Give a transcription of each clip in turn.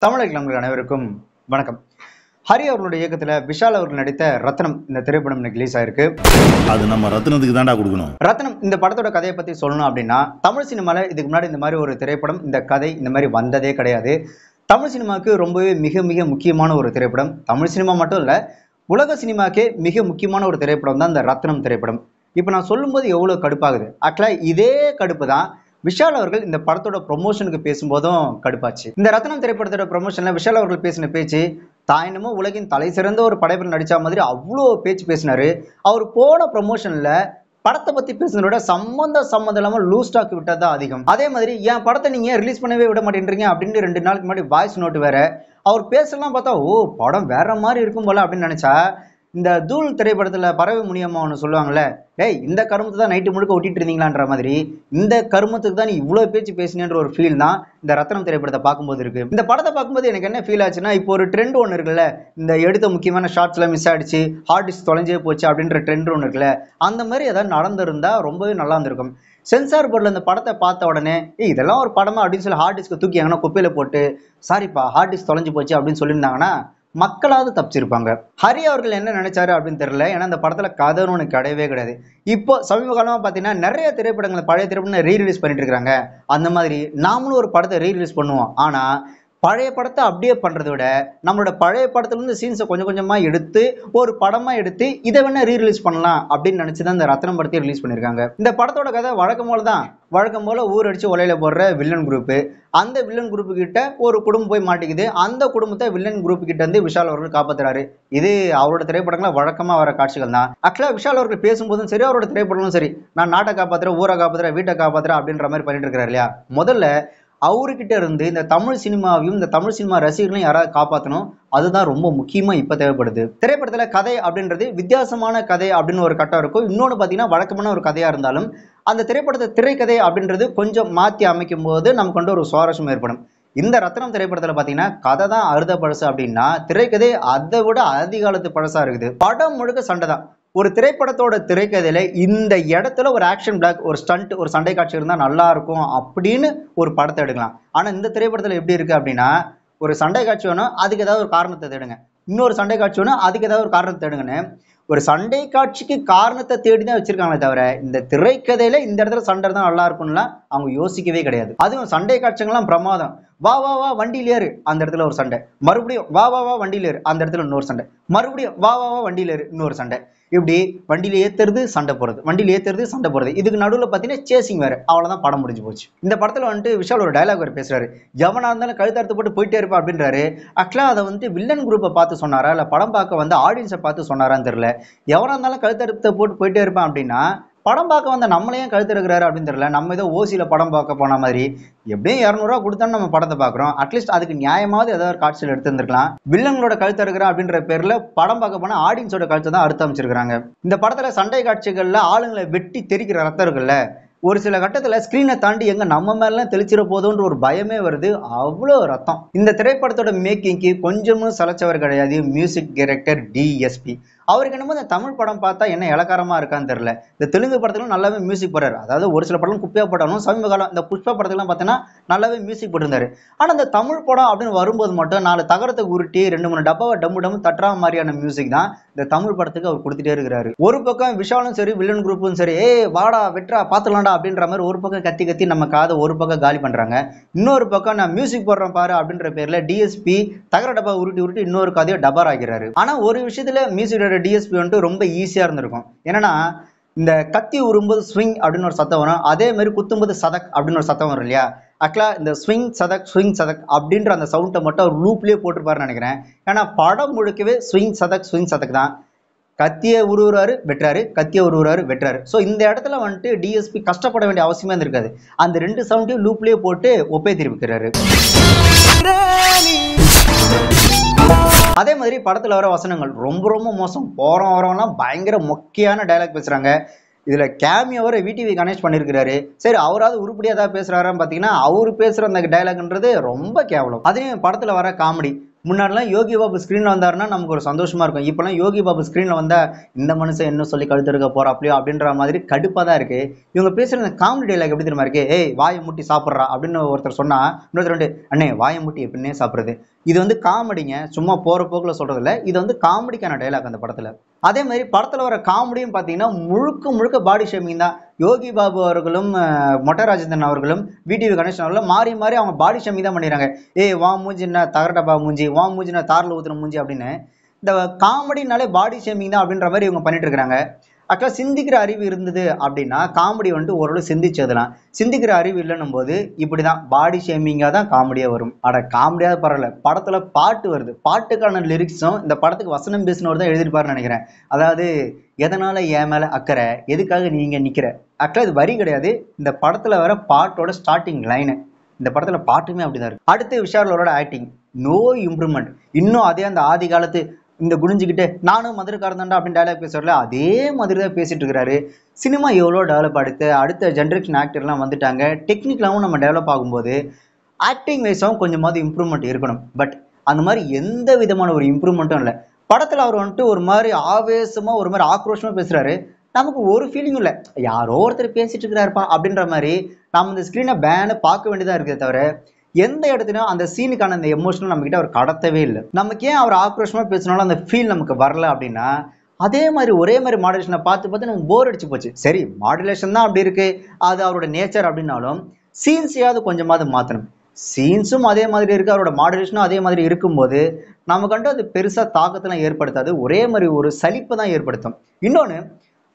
தமிழர்கள் அனைவருக்கும் வணக்கம். ஹரி அவர்களுடைய இயக்கத்துல விஷால் அவர்கள் நடித்த ரத்னம் இந்த திரைப்படம் இன்னைக்கு ரிலீஸ் ஆயிருக்கு. அது நம்ம ரத்னத்துக்கு தான்டா கொடுக்கணும். ரத்னம் இந்த படத்தோட கதையை பத்தி சொல்லணும் அப்படின்னா, தமிழ் சினிமால இதுக்கு முன்னாடி இந்த மாதிரி ஒரு திரைப்படம், இந்த கதை இந்த மாதிரி வந்ததே கிடையாது. தமிழ் சினிமாவுக்கு ரொம்பவே மிக மிக முக்கியமான ஒரு திரைப்படம். தமிழ் சினிமா மட்டும் இல்ல, உலக சினிமாக்கே மிக முக்கியமான ஒரு திரைப்படம் தான் இந்த ரத்னம் திரைப்படம். இப்ப நான் சொல்லும்போது எவ்வளவு கடுப்பாகுது. ஆக்சுவலா இதே கடுப்பு தான் விஷால் அவர்கள் இந்த படத்தோட ப்ரொமோஷனுக்கு பேசும்போதும் கடுப்பாச்சு. இந்த ரத்னம் திரைப்படத்தோட ப்ரொமோஷன்ல விஷால் அவர்கள் பேசின பேச்சு தாயினமும் உலகின் தலை சிறந்த ஒரு படைப்பில் நடிச்ச மாதிரி அவ்வளோ பேச்சு பேசினாரு. அவர் போன ப்ரொமோஷன்ல படத்தை பத்தி பேசுனதோட சம்மந்தம் இல்லாம லூஸ் டாக் விட்டது அதிகம். அதே மாதிரி என் படத்தை நீங்க ரிலீஸ் பண்ணவே விட மாட்டேன்றீங்க அப்படின்னு 2 நாளுக்கு முன்னாடி வாய்ஸ் நோட்டு வேற. அவர் பேசலாம் பார்த்தா படம் வேற மாதிரி இருக்கும் போல அப்படின்னு நினைச்சா, இந்த தூள் திரைப்படத்துல பறவை முனியம்மா ஒன்று சொல்லுவாங்கல்ல, டேய் இந்த கருமத்தை தான் நைட்டு முழுக்க ஒட்டிட்டு இருந்தீங்களான்ற மாதிரி இந்த கருமத்துக்கு தான் நீ இவ்வளவு பேச்சு பேசினேன்ற ஒரு ஃபீல் தான் இந்த ரத்னம் திரைப்படத்தை பார்க்கும்போது இருக்கு. இந்த படத்தை பார்க்கும்போது எனக்கு என்ன ஃபீல் ஆச்சுன்னா, இப்போ ஒரு ட்ரெண்ட் ஒன்று இருக்குல்ல, இந்த எடுத்த முக்கியமான ஷார்ட்ஸ்ல மிஸ் ஆயிடுச்சு, ஹார்ட் டிஸ்க் தொலைஞ்சே போச்சு அப்படின்ற ட்ரெண்ட் ஒன்று இருக்குல்ல, அந்த மாதிரி ஏதாவது நடந்திருந்தா ரொம்பவே நல்லா இருந்திருக்கும். சென்சார் போர்டில் இந்த படத்தை பார்த்த உடனே இதெல்லாம் ஒரு படமா அப்படின்னு சொல்லி ஹார்ட் டிஸ்கை தூக்கி எங்கன்னா குப்பையில போட்டு சாரிப்பா ஹார்ட் டிஸ்க் தொலைஞ்சு போச்சு அப்படின்னு சொல்லியிருந்தாங்கன்னா மக்களாவது தப்பிச்சிருப்பாங்க. ஹரி அவர்கள் என்ன நினைச்சாரு அப்படின்னு தெரியல. ஏன்னா இந்த படத்துல கதைன்னு ஒன்று கிடையவே கிடையாது. இப்போ சமீப காலமா பாத்தீங்கன்னா நிறைய திரைப்படங்களை பழைய திரைப்படம் ரீரிலீஸ் பண்ணிட்டு இருக்காங்க. அந்த மாதிரி நாமளும் ஒரு படத்தை ரீரிலீஸ் பண்ணுவோம். ஆனா பழைய படத்தை அப்படியே பண்றதை விட நம்மளோட பழைய படத்துல இருந்து சீன்ஸை கொஞ்சம் கொஞ்சமா எடுத்து ஒரு படமா எடுத்து இதை வேணா ரீரிலீஸ் பண்ணலாம் அப்படின்னு நினைச்சுதான் இந்த ரத்னம் படத்தை ரிலீஸ் பண்ணிருக்காங்க. இந்த படத்தோட கதை வழக்கம் போல ஊர் அடிச்சு ஒலையில போடுற வில்லன் குரூப். அந்த வில்லன் குரூப் கிட்ட ஒரு குடும்பம் போய் மாட்டிக்குது. அந்த குடும்பத்தை வில்லன் குரூப் கிட்ட இருந்து விஷால் அவர்கள் காப்பாத்துறாரு. இது அவரோட திரைப்படங்கள வழக்கமா வர காட்சிகள் தான். ஆக்சுவலா விஷால் அவர்கள் பேசும்போதும் சரி, அவரோட திரைப்படங்களும் சரி, நான் நாட்டை காப்பாத்துறேன், ஊரை காப்பாத்துறேன், வீட்டை காப்பாத்துறேன் அப்படின்ற மாதிரி பண்ணிட்டு இருக்கிறாரு இல்லையா. முதல்ல அவர்கிட்ட இருந்து இந்த தமிழ் சினிமாவையும் இந்த தமிழ் சினிமா ரசிகர்களையும் யாராவது காப்பாற்றணும். அதுதான் ரொம்ப முக்கியமா இப்ப தேவைப்படுது. திரைப்படத்துல கதை அப்படின்றது வித்தியாசமான கதை அப்படின்னு ஒரு கட்டம் இருக்கும். இன்னொன்று பாத்தீங்கன்னா வழக்கமான ஒரு கதையா இருந்தாலும் அந்த திரைப்படத்தை திரைக்கதை அப்படின்றது கொஞ்சம் மாற்றி அமைக்கும் போது நமக்கு கொண்டு ஒரு சுவாரஸ்யம் ஏற்படும். இந்த ரத்னம் திரைப்படத்துல பாத்தீங்கன்னா கதை தான் அறுத பழசு அப்படின்னா திரைக்கதை அதை விட அதிக காலத்து பழசா இருக்குது. படம் முழுக்க சண்டை தான். ஒரு திரைப்படத்தோட திரைக்கதையில இந்த இடத்துல ஒரு ஆக்ஷன் பிளாக், ஒரு ஸ்டண்ட், ஒரு சண்டை காட்சி இருந்தா நல்லா இருக்கும் அப்படின்னு ஒரு படத்தை எடுக்கலாம். ஆனா இந்த திரைப்படத்துல எப்படி இருக்கு அப்படின்னா, ஒரு சண்டை காட்சி வேணும், அதுக்கு ஏதாவது ஒரு காரணத்தை தேடுங்க, இன்னொரு சண்டை காட்சி வேணும், அதுக்கு ஏதாவது ஒரு காரணத்தை தேடுங்கன்னு ஒரு சண்டை காட்சிக்கு காரணத்தை தேடிதான் வச்சிருக்காங்களே தவிர இந்த திரைக்கதையில இந்த இடத்துல சண்டை தான் நல்லா இருக்கும்லாம் அவங்க யோசிக்கவே கிடையாது. அதுவும் சண்டை காட்சிகள்லாம் பிரமாதம். வா வா வா வண்டியில ஏறு, அந்த இடத்துல ஒரு சண்டை, மறுபடியும் வா வா வா வண்டியில ஏறு, அந்த இடத்துல இன்னொரு சண்டை, மறுபடியும் வா வா வா வண்டியில ஏறு, இன்னொரு சண்டை. இப்படி வண்டியில ஏத்துறது சண்டை போறது, வண்டியில ஏத்துறது சண்டை போறது, இதுக்கு நடுவில் பாத்தீங்கன்னா சேசிங் வேற. அவ்வளவுதான், படம் முடிஞ்சு போச்சு. இந்த படத்துல வந்துட்டு விஷால் ஒரு டயலாக் வேற பேசுறாரு, எவனா இருந்தாலும் கழுத்தறுத்து போட்டு போயிட்டே இருப்பா அப்படின்றாரு. ஆக்சுவலா அதை வந்து வில்லன் குரூப்பை பார்த்து சொன்னாரா இல்ல படம் பார்க்க வந்து ஆடியன்ஸை பார்த்து சொன்னாரான்னு தெரியல. எவனா இருந்தாலும் கழுத்தறுத்து போட்டு போயிட்டே இருப்பான் அப்படின்னா படம் பார்க்க வந்த நம்மளையும் கழுத்து எடுக்கிறாரு அப்படின்னு தெரியல. நம்ம ஏதோ ஓசியில படம் பார்க்க போன மாதிரி எப்படியும் 200 ரூபா கொடுத்தாலும் நம்ம படத்தை பார்க்குறோம். அட்லீஸ்ட் அதுக்கு நியாயமாவது ஏதாவது ஒரு காட்சியில் எடுத்துருந்துருக்கலாம். வில்லங்களோட கழுத்து எடுக்கிறா அப்படின்ற பேர்ல படம் பார்க்க போனா ஆடியன்ஸோட கழுத்தை தான் அறுத்து அமைச்சிருக்காங்க. இந்த படத்துல சண்டை காட்சிகள்ல ஆளுங்களை வெட்டி தெரிக்கிற ரத்தம் இருக்குல்ல, ஒரு சில கட்டத்துல ஸ்கிரீனை தாண்டி எங்க நம்ம மேல தெளிச்சிட போதுன்ற ஒரு பயமே வருது. அவ்வளோ ரத்தம். இந்த திரைப்படத்தோட மேக்கிங்க்கு கொஞ்சமும் சலைச்சவர் கிடையாது மியூசிக் டைரக்டர் டிஎஸ்பி. அவருக்கு என்னமோ இந்த தமிழ் படம் பார்த்தா என்ன இலக்காரமா இருக்கான்னு தெரியல. இந்த தெலுங்கு படத்துலாம் நல்லாவே மியூசிக் போடுறாரு. அதாவது ஒரு சில படம் குப்பையா போட்டாலும் சமீப காலம் இந்த புஷ்பா படத்துலாம் பார்த்தீங்கன்னா நல்லாவே மியூசிக் போட்டிருந்தாரு. ஆனா இந்த தமிழ் படம் அப்படின்னு வரும்போது மட்டும் 4 தகரத்தை உருட்டி 2-3 டப்பாவை டம்மு தட்டுறா மாதிரியான மியூசிக் தான் இந்த தமிழ் படத்துக்கு அவர் கொடுத்துட்டே இருக்கிறாரு. ஒரு பக்கம் விஷாலும் சரி, வில்லன் குரூப்பும் சரி, வாடா வெட்ரா பாத்துலாம்டா அப்படின்ற மாதிரி ஒரு பக்கம் கத்தி கத்தி நம்ம காதை ஒரு பக்கம் காலி பண்றாங்க. இன்னொரு பக்கம் நான் மியூசிக் போடுறேன் பாரு அப்படின்ற பேர்ல டிஎஸ்பி தகர டப்பா உருட்டி இன்னொரு கதையை டபார் ஆகிறாரு. ஆனா ஒரு விஷயத்துல மியூசிக் டிஎஸ்பி வந்துட்டு ரொம்ப ஈஸியா இருந்திருக்கும். என்னன்னா இந்த கத்தி உரும்போது ஸ்விங் அப்படின்னு ஒரு சத்தம் வரும், அதே மாதிரி குத்தும்போது சதக் அப்படின்னு ஒரு சத்தம் வரும் இல்லையா. ஆக்சுவலா இந்த ஸ்விங் சதக் அப்படின்ற அந்த சவுண்டை மட்டும் அவர் லூப்லயே போட்டிருப்பாருன்னு நினைக்கிறேன். ஏன்னா படம் முழுக்கவே ஸ்விங் சதக் தான். கத்தியை உருவுறாரு வெட்டுறாரு, கத்தியை உருவுறாரு வெட்டுறாரு. ஸோ இந்த இடத்துல வந்துட்டு டிஎஸ்பி கஷ்டப்பட வேண்டிய அவசியமே இருந்திருக்காது. அந்த 2 சவுண்டையும் லூப்லயே போட்டு ஒப்பே திருப்பிக்கிறாரு. அதே மாதிரி படத்துல வர வசனங்கள் ரொம்ப மோசம். போறோம் வரவெல்லாம் பயங்கர மொக்கையான டைலாக் பேசுறாங்க. இதுல கேமியோ வர விடிவி கணேஷ் பண்ணிருக்கிறாரு. சரி, அவராவது உருப்படியா ஏதாவது பேசுறாரான்னு பாத்தீங்கன்னா அவரு பேசுற அந்த டைலாக்ன்றது ரொம்ப கேவலம். அதையும் படத்துல வர காமெடி முன்னாடிலாம் யோகி பாபு ஸ்க்ரீனில் வந்தாருன்னா நமக்கு ஒரு சந்தோஷமா இருக்கும். இப்போலாம் யோகி பாபு ஸ்க்ரீனில் வந்தா இந்த மனுஷன் என்ன சொல்லி கழுத்தெடுக்க போறா அப்படியோ அப்படின்ற மாதிரி கடுப்பாக தான் இருக்கு. இவங்க பேசுகிற இந்த காமெடி டைலாக் எப்படி தெரியுமா இருக்கு? ஏய் வாயை முட்டி சாப்பிட்றா அப்படின்னு ஒருத்தர் சொன்னா இன்னொருத்தர் வந்து அண்ணே வாயை முட்டி எப்படின்னே சாப்பிட்றது. இது வந்து காமெடிங்க, சும்மா போற போக்கில் சொல்றது இல்லை. இது வந்து காமெடிக்கான டைலாக் அந்த படத்துல. அதே மாதிரி படத்துல வர காமெடியும் பார்த்தீங்கன்னா முழுக்க முழுக்க பாடி ஷேமிங் தான். யோகி பாபு அவர்களும் மொட்டை ராஜேந்திரன் அவர்களும் விடிவி கணேசன் அவர்களும் மாறி மாறி அவங்க பாடி ஷேமிங் தான் பண்ணிடுறாங்க. ஏய் வா மூஞ்சி என்ன தகரட்டப்பா மூஞ்சி, வா மூஞ்சி என்ன தாரில் ஊத்துன மூஞ்சி அப்படின்னு இந்த காமெடினாலே பாடி ஷேமிங் தான் அப்படின்ற மாதிரி இவங்க பண்ணிட்டு இருக்கிறாங்க. ஆக்சுவலாக சிந்திக்கிற அறிவு இருந்தது அப்படின்னா காமெடி வந்துட்டு ஓரளவு சிந்திச்சதுலாம். சிந்திக்கிற அறிவு இல்லைன்னும் போது இப்படிதான் பாடி ஷேமிங்காக தான் காமெடியாக வரும். அட காமெடியாக பரவாயில்ல, படத்தில் பாட்டு வருது, பாட்டுக்கான லிரிக்ஸும் இந்த படத்துக்கு வசனம் பேசினவர் தான் எழுதியிருப்பாருன்னு நினைக்கிறேன். அதாவது எதனால என் மேலே அக்கறை, எதுக்காக நீங்கள் நிற்கிற. ஆக்சுவலாக இது வரி கிடையாது, இந்த படத்தில் வர பாட்டோட ஸ்டார்டிங் லைனு. இந்த படத்தில் பாட்டுமே அப்படிதான் இருக்கு. அடுத்து விஷாலோட ஆக்டிங் நோ இம்ப்ரூவ்மெண்ட். இன்னும் அதே அந்த ஆதி காலத்து இந்த குனிஞ்சுக்கிட்டு நானும் மதுரைக்காரன் தான்டா அப்படின்னு டைலாக் பேசுறதுல அதே மாதிரி தான் பேசிட்டு இருக்கிறாரு. சினிமா எவ்வளோ டெவலப் அடுத்த ஜென்ரேஷன் ஆக்டர்லாம் வந்துட்டாங்க. டெக்னிக்கலாகவும் நம்ம டெவலப் ஆகும்போது ஆக்டிங் வைஸாகவும் கொஞ்சமாவது இம்ப்ரூவ்மெண்ட் இருக்கணும். பட் அந்த மாதிரி எந்த விதமான ஒரு இம்ப்ரூவ்மெண்ட்டும் இல்லை. படத்தில் அவர் வந்துட்டு ஒரு மாதிரி ஆவேசமாக ஒரு மாதிரி ஆக்ரோஷமாக பேசுகிறாரு. நமக்கு ஒரு ஃபீலிங்கும் இல்லை, யாரோ ஒருத்தர் பேசிட்டு இருக்கிறாருப்பா அப்படின்ற மாதிரி நம்ம இந்த ஸ்க்ரீனை பேனை பார்க்க வேண்டியதாக இருக்கிறத தவிர எந்த இடத்துலையும் அந்த சீனுக்கான அந்த எமோஷனல் நம்ம கிட்ட அவர் கடத்தவே இல்லை. நமக்கு ஏன் அவர் ஆக்ரோஷமா பேசினாலும் அந்த ஃபீல் நமக்கு வரல அப்படின்னா அதே மாதிரி ஒரே மாதிரி மாடுலேஷனை பார்த்து பார்த்து நமக்கு போர் அடிச்சு போச்சு. சரி மாடுலேஷன் தான் அப்படி இருக்கு, அது அவரோட நேச்சர் அப்படின்னாலும் சீன்ஸையாவது கொஞ்சமாவது மாற்றணும். சீன்ஸும் அதே மாதிரி இருக்கு, அவரோட மாடுலேஷனும் அதே மாதிரி இருக்கும்போது நமக்கு வந்துட்டு அது பெருசா தாக்கத்தெல்லாம் ஏற்படுத்தாது, ஒரே மாதிரி ஒரு சலிப்பை தான் ஏற்படுத்தும். இன்னொன்று,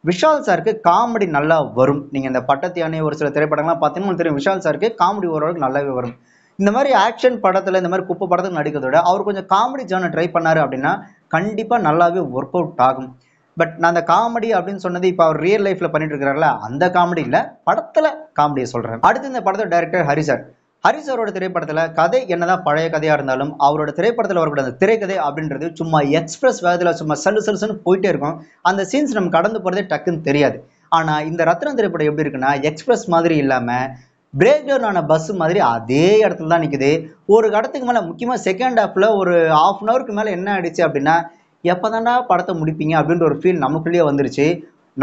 விஷால் சாருக்கு காமெடி நல்லா வரும். நீங்க இந்த பட்டத்து யானை ஒரு சில திரைப்படங்கள்லாம் பார்த்தீங்கன்னா தெரியும், விஷால் சாருக்கு காமெடி ஓரளவுக்கு நல்லாவே வரும். இந்த மாதிரி ஆக்ஷன் படத்துல இந்த மாதிரி குப்பை படத்துக்கு நடிக்கிறத விட அவர் கொஞ்சம் காமெடி ஜானர் ட்ரை பண்ணாரு அப்படின்னா கண்டிப்பா நல்லாவே ஒர்க் அவுட் ஆகும். பட் நான் அந்த காமெடி அப்படின்னு சொன்னது இப்போ அவர் ரியல் லைஃப்ல பண்ணிட்டு இருக்கிறாருல அந்த காமெடி இல்ல, படத்துல காமெடியை சொல்றேன். அடுத்து இந்த படத்தோட டைரக்டர் ஹரி சார். ஹரி சாரோட திரைப்படத்துல கதை என்னதான் பழைய கதையா இருந்தாலும் அவரோட திரைப்படத்துல வரக்கூடிய அந்த திரைக்கதை அப்படின்றது சும்மா எக்ஸ்பிரஸ் வேகத்துல சும்மா சல்லுன்னு போயிட்டே இருக்கும். அந்த சீன்ஸ் நம்ம கடந்து போறதே டக்குன்னு தெரியாது. ஆனா இந்த ரத்னம் திரைப்படம் எப்படி இருக்குன்னா எக்ஸ்பிரஸ் மாதிரி இல்லாம பிரேக் டவுன் ஆன பஸ் மாதிரி அதே இடத்துல தான் நிக்குது. ஒரு இடத்துக்கு மேல முக்கியமா செகண்ட் ஹாஃப்ல ஒரு ½ அன் ஹவருக்கு மேல என்ன ஆயிடுச்சு அப்படின்னா எப்பதான்டா படத்தை முடிப்பீங்க அப்படின்ற ஒரு ஃபீல் நமக்குள்ளேயே வந்துருச்சு.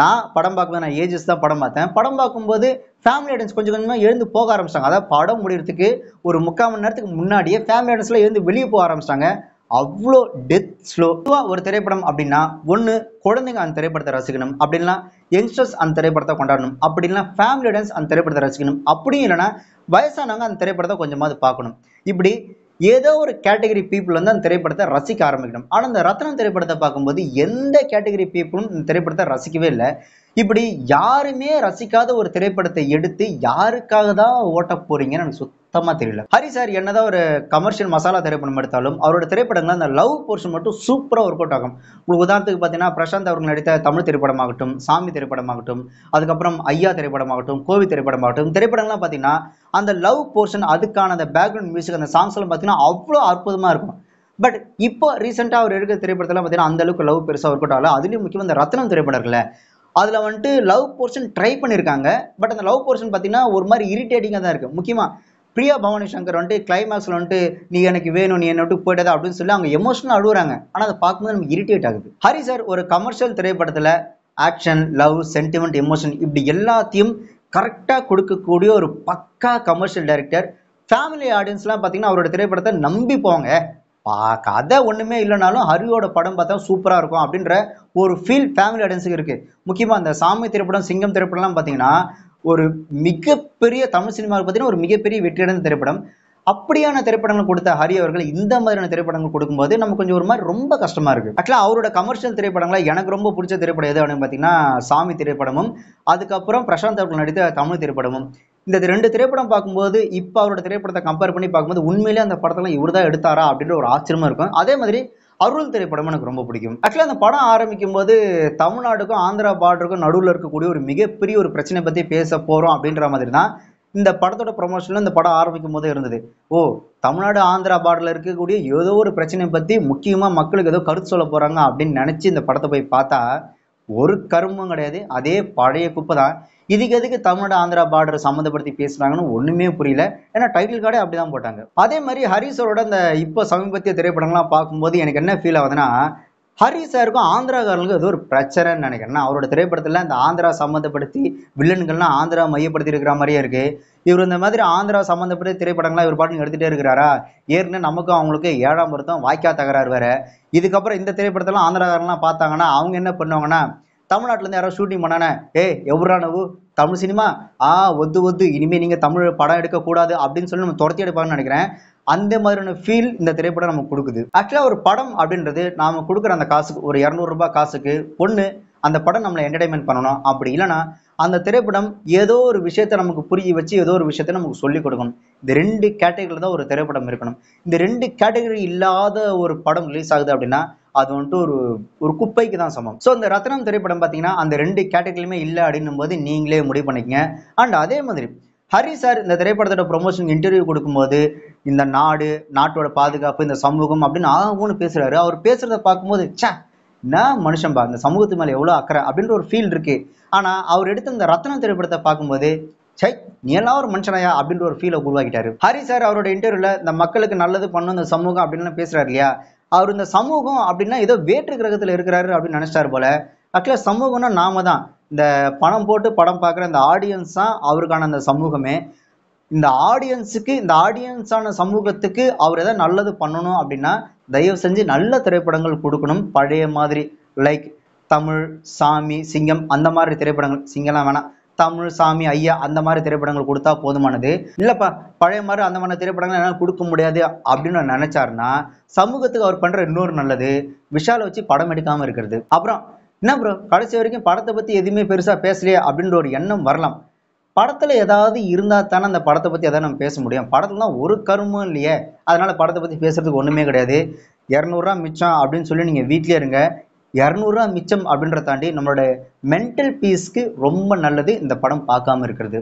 நான் படம் பார்க்கும்போது நான் ஏஜஸ் தான் படம் பார்த்தேன். படம் பார்க்கும்போது ஃபேமிலி ஆடியன்ஸ் கொஞ்சம் கொஞ்சமாக எழுந்து போக ஆரம்பிச்சிட்டாங்க. அதாவது படம் முடிகிறதுக்கு ஒரு 3/4 மணி நேரத்துக்கு முன்னாடியே ஃபேமிலி ஆடியன்ஸ்லாம் எழுந்து வெளியே போக ஆரம்பிச்சிட்டாங்க. அவ்வளோ டெத் ஸ்லோ. ஒரு திரைப்படம் அப்படின்னா ஒன்று குழந்தைங்க அந்த திரைப்படத்தை ரசிக்கணும், அப்படின்னா யங்ஸ்டர்ஸ் அந்த திரைப்படத்தை கொண்டாடணும், அப்படின்னா ஃபேமிலி ஆடியன்ஸ் அந்த திரைப்படத்தை ரசிக்கணும், அப்படியும் இல்லைன்னா வயசானவங்க அந்த திரைப்படத்தை கொஞ்சமாவது பார்க்கணும். இப்படி ஏதோ ஒரு கேட்டகரி பீப்புள் வந்து அந்த திரைப்படத்தை ரசிக்க ஆரம்பிக்கணும். ஆனால் இந்த ரத்னம் திரைப்படத்தை பார்க்கும்போது எந்த கேட்டகரி பீப்புளும் இந்த திரைப்படத்தை ரசிக்கவே இல்லை. இப்படி யாருமே ரசிக்காத ஒரு திரைப்படத்தை எடுத்து யாருக்காக தான் ஓட்ட போறீங்கன்னு எனக்கு சுத்தமா தெரியல. ஹரி சார் என்னதான் ஒரு கமர்ஷியல் மசாலா திரைப்படம் எடுத்தாலும் அவரோட திரைப்படங்கள் அந்த லவ் போர்ஷன் மட்டும் சூப்பரா ஒர்க் அவுட் ஆகும். உங்களுக்கு உதாரணத்துக்கு பார்த்தீங்கன்னா பிரசாந்த் அவர்கள் நடித்த தமிழ் திரைப்படமாகட்டும், சாமி திரைப்படமாகட்டும், அதுக்கப்புறம் ஐயா திரைப்படமாகட்டும், கோவி திரைப்படமாகட்டும், திரைப்படங்கள்லாம் பார்த்தீங்கன்னா அந்த லவ் போர்ஷன் அதுக்கான அந்த பேக்ரவுண்ட் மியூசிக் அந்த சாங்ஸ் எல்லாம் பார்த்தீங்கன்னா அவ்வளோ அற்புதமா இருக்கும். பட் இப்போ ரீசெண்டாக அவர் எடுக்கிற திரைப்படத்தெல்லாம் பார்த்தீங்கன்னா அந்த அளவுக்கு லவ் பெருசாக ஒர்க் அவுட் ஆகல. அதுலேயும் முக்கியமாக இந்த ரத்னம் திரைப்படம் இருக்குல்ல, அதுல வந்துட்டு லவ் போர்ஷன் ட்ரை பண்ணியிருக்காங்க. பட் அந்த லவ் போர்ஷன் பார்த்தீங்கன்னா ஒரு மாதிரி இரிட்டேட்டிங்காக தான் இருக்கு. முக்கியமா பிரியா பவானி சங்கர் வந்துட்டு கிளைமேக்ஸ்ல வந்துட்டு நீ எனக்கு வேணும், நீ என்ன விட்டு போயிட்டதா அப்படின்னு சொல்லி அவங்க எமோஷனல் அழுகுறாங்க. ஆனால் அதை பார்க்கும்போது நமக்கு இரிட்டேட் ஆகுது. ஹரி சார் ஒரு கமர்ஷியல் திரைப்படத்துல ஆக்ஷன், லவ், சென்டிமெண்ட், எமோஷன் இப்படி எல்லாத்தையும் கரெக்டாக கொடுக்கக்கூடிய ஒரு பக்கா கமர்ஷியல் டைரக்டர். ஃபேமிலி ஆடியன்ஸ்லாம் பார்த்தீங்கன்னா அவரோட திரைப்படத்தை நம்பி போங்க, கதை ஒண்ணுமே இல்லைனாலும் ஹரியோட படம் பார்த்தா சூப்பரா இருக்கும் அப்படின்ற ஒரு ஃபீல் ஃபேமிலி ஆடியன்ஸுக்கு இருக்கு. முக்கியமா அந்த சாமி திரைப்படம், சிங்கம் திரைப்படம்லாம் பார்த்தீங்கன்னா ஒரு மிகப்பெரிய தமிழ் சினிமாவுக்கு பார்த்தீங்கன்னா ஒரு மிகப்பெரிய வெற்றியடைந்த திரைப்படம். அப்படியான திரைப்படங்கள் கொடுத்த ஹரி அவர்கள் இந்த மாதிரியான திரைப்படங்கள் கொடுக்கும்போது நமக்கு கொஞ்சம் ஒரு மாதிரி ரொம்ப கஷ்டமா இருக்கு. ஆக்சுவலா அவரோட கமர்ஷியல் திரைப்படங்களை எனக்கு ரொம்ப பிடிச்ச திரைப்படம் எது அப்படின்னு பார்த்தீங்கன்னா சாமி திரைப்படமும் அதுக்கப்புறம் பிரசாந்த் அவர்கள் நடித்த தமிழ் திரைப்படமும். இந்த 2 திரைப்படம் பார்க்கும்போது இப்போ அவரோட திரைப்படத்தை கம்பேர் பண்ணி பார்க்கும்போது உண்மையிலே அந்த படத்தெல்லாம் இவர் தான் எடுத்தாரா அப்படின்ற ஒரு ஆச்சரியமா இருக்கும். அதே மாதிரி அருள் திரைப்படம் எனக்கு ரொம்ப பிடிக்கும். ஆக்சுவலா அந்த படம் ஆரம்பிக்கும் போது தமிழ்நாட்டுக்கும் ஆந்திரா பார்டருக்கும் நடுவில் இருக்கக்கூடிய ஒரு மிகப்பெரிய ஒரு பிரச்சனை பத்தி பேச போறோம் அப்படின்ற மாதிரி தான் இந்த படத்தோட ப்ரொமோஷன்ல இந்த படம் ஆரம்பிக்கும் போதே இருந்தது. ஓ, தமிழ்நாடு ஆந்திரா பார்டர்ல இருக்கக்கூடிய ஏதோ ஒரு பிரச்சனை பத்தி முக்கியமா மக்களுக்கு ஏதோ கருத்து சொல்ல போறாங்க அப்படின்னு நினைச்சு இந்த படத்தை போய் பார்த்தா ஒரு கருமும் கிடையாது. அதே பழைய குப்பை தான். இதுக்கு எதுக்கு தமிழ்நாடு ஆந்திரா பார்டர் சம்மந்தப்படுத்தி பேசுறாங்கன்னு ஒண்ணுமே புரியல. ஏன்னா டைட்டில் கார்டே அப்படிதான் போட்டாங்க. அதே மாதிரி ஹரிசரோட அந்த இப்போ சமீபத்திய திரைப்படங்கள்லாம் பார்க்கும்போது எனக்கு என்ன ஃபீல் ஆகுதுன்னா, ஹரி சாருக்கும் ஆந்திராக்காரர்களுக்கும் ஏதோ ஒரு பிரச்சனைன்னு நினைக்கிறேன். ஏன்னா, அவரோட திரைப்படத்துல இந்த ஆந்திரா சம்மந்தப்படுத்தி வில்லன்கள்லாம் ஆந்திரா மையப்படுத்தி இருக்கிற மாதிரியே இருக்கு. இவர் இந்த மாதிரி ஆந்திரா சம்மந்தப்பட்ட திரைப்படங்கள்லாம் இவர் பாட்டுக்கு எடுத்துட்டே இருக்கிறாரா? ஏற்கனவே நமக்கும் அவங்களுக்கு 7ஆம் பொருத்தம் வாய்க்கா தகராறு வேற. இதுக்கப்புறம் இந்த திரைப்படத்தெல்லாம் ஆந்திராக்காரங்களாம் பார்த்தாங்கன்னா அவங்க என்ன பண்ணுவாங்கன்னா, தமிழ்நாட்டுல இருந்து யாரோ ஷூட்டிங் பண்ணானே, ஏய் எவ்வளோ நவு தமிழ் சினிமா ஒத்து ஒத்து இனிமே நீங்க தமிழ் படம் எடுக்க கூடாது அப்படின்னு சொல்லி நம்ம துரத்தி எடுப்பாங்கன்னு நினைக்கிறேன். அந்த மாதிரியான ஃபீல் இந்த திரைப்படம் நமக்கு கொடுக்குது. ஆக்சுவலா ஒரு படம் அப்படின்றது நாம கொடுக்குற அந்த காசுக்கு ஒரு 200 ரூபாய் காசுக்கு ஒண்ணு அந்த படம் நம்மளை என்டர்டைன்மெண்ட் பண்ணணும். அப்படி இல்லைன்னா அந்த திரைப்படம் ஏதோ ஒரு விஷயத்த நமக்கு புரிய வச்சு ஏதோ ஒரு விஷயத்த நமக்கு சொல்லிக் கொடுக்கணும். இந்த 2 கேட்டகரியில தான் ஒரு திரைப்படம் இருக்கணும். இந்த 2 கேட்டகரி இல்லாத ஒரு படம் ரிலீஸ் ஆகுது அப்படின்னா அது வந்துட்டு ஒரு ஒரு குப்பைக்கு தான் சமம். ஸோ இந்த ரத்னம் திரைப்படம் பார்த்தீங்கன்னா அந்த 2 கேட்டகரியுமே இல்லை அப்படின்னும் போது நீங்களே முடிவு பண்ணிக்கங்க. அண்ட் அதே மாதிரி ஹரி சார் இந்த திரைப்படத்தோட ப்ரொமோஷன் இன்டர்வியூ கொடுக்கும்போது இந்த நாடு, நாட்டோட பாதுகாப்பு, இந்த சமூகம் அப்படின்னு ஆகும்னு பேசுறாரு. அவர் பேசுறத பார்க்கும்போது ச்சே என்ன மனுஷன்பா, இந்த சமூகத்து மேல எவ்வளவு அக்கறை அப்படின்ற ஒரு ஃபீல் இருக்கு. ஆனா அவர் எடுத்த இந்த ரத்னம் திரைப்படத்தை பார்க்கும்போது சை நீ எல்லாம் ஒரு மனுஷனாயா அப்படின்ற ஒரு ஃபீலை உருவாக்கிட்டாரு. ஹரி சார் அவரோட இன்டர்வியூல இந்த மக்களுக்கு நல்லது பண்ணும் இந்த சமூகம் அப்படின்னு பேசுறாரு இல்லையா, அவர் இந்த சமூகம் அப்படின்னா ஏதோ வேற்று கிரகத்துல இருக்கிறாரு அப்படின்னு நினைச்சிட்டாரு போல. ஆக்சுவலா சமூகம்னா நாம தான். இந்த பணம் போட்டு படம் பார்க்குற இந்த ஆடியன்ஸ் தான் அவருக்கான அந்த சமூகமே. இந்த ஆடியன்ஸுக்கு இந்த ஆடியன்ஸான சமூகத்துக்கு அவர் எதாவது நல்லது பண்ணணும் அப்படின்னா தயவு செஞ்சு நல்ல திரைப்படங்கள் கொடுக்கணும். பழைய மாதிரி லைக் தமிழ், சாமி, சிங்கம் அந்த மாதிரி திரைப்படங்கள், சிங்கம்லாம் வேணாம், தமிழ், சாமி, ஐயா அந்த மாதிரி திரைப்படங்கள் கொடுத்தா போதுமானது. இல்லப்பா பழைய மாதிரி அந்த மாதிரி திரைப்படங்கள் என்னால் கொடுக்க முடியாது அப்படின்னு நினைச்சாருன்னா சமூகத்துக்கு அவர் பண்ற இன்னொரு நல்லது விஷாலை வச்சு படம் எடுக்காம இருக்கிறது. அப்புறம் என்ன ப்ரோ கடைசி வரைக்கும் படத்தை பத்தி எதுவுமே பெருசா பேசலையே அப்படின்ற ஒரு எண்ணம் வரலாம். படத்துல ஏதாவது இருந்தா தானே அந்த படத்தை பத்தி எதாவது நம்ம பேச முடியும். படத்துல தான் ஒரு கருமும் இல்லையே, அதனால படத்தை பத்தி பேசுறதுக்கு ஒண்ணுமே கிடையாது. 200 ரூபா மிச்சம் அப்படின்னு சொல்லி நீங்க வீட்லயே இருங்க. 200 ரூபா மிச்சம் அப்படின்றத தாண்டி நம்மளோட மென்டல் பீஸ்க்கு ரொம்ப நல்லது இந்த படம் பார்க்காம இருக்கிறது.